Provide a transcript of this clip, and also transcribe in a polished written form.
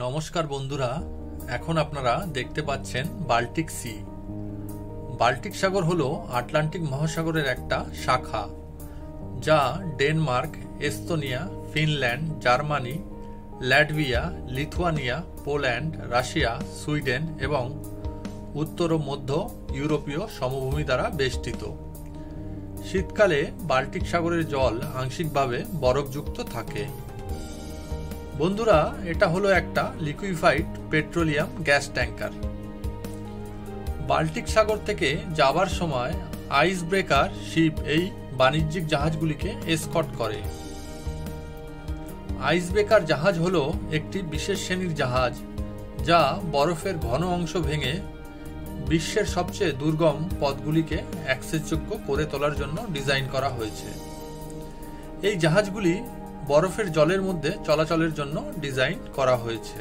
নমস্কার বন্ধুরা, এখন আপনারা দেখতে পাচ্ছেন বাল্টিক সি। বাল্টিক সাগর হলো আটলান্টিক মহাসাগরের একটা শাখা, যা Denmark, Estonia, Finland, Germany, Latvia, Lithuania, Poland, Russia, Sweden এবং উত্তর ও মধ্য ইউরোপীয় সমভূমি দ্বারা বেষ্টিত। শীতকালে বাল্টিক সাগরের জল আংশিকভাবে বরফযুক্ত থাকে। বন্ধুরা, এটা হলো একটা liquefied petroleum gas tanker. Baltic সাগর থেকে যাবার সময় আইস ব্রেকার শিপ এই বাণিজ্যিক জাহাজগুলিকে এসকর্ট করে। আইস ব্রেকার জাহাজ হলো একটি বিশেষ শ্রেণীর জাহাজ, যা বরফের ঘন অংশ ভেঙে বিশ্বের সবচেয়ে দুর্গম পথগুলিকে অ্যাক্সেসযোগ্য করে তোলার জন্য ডিজাইন করা হয়েছে। এই জাহাজগুলি বরফের জলের মধ্যে চলাচলের জন্য ডিজাইন করা হয়েছে।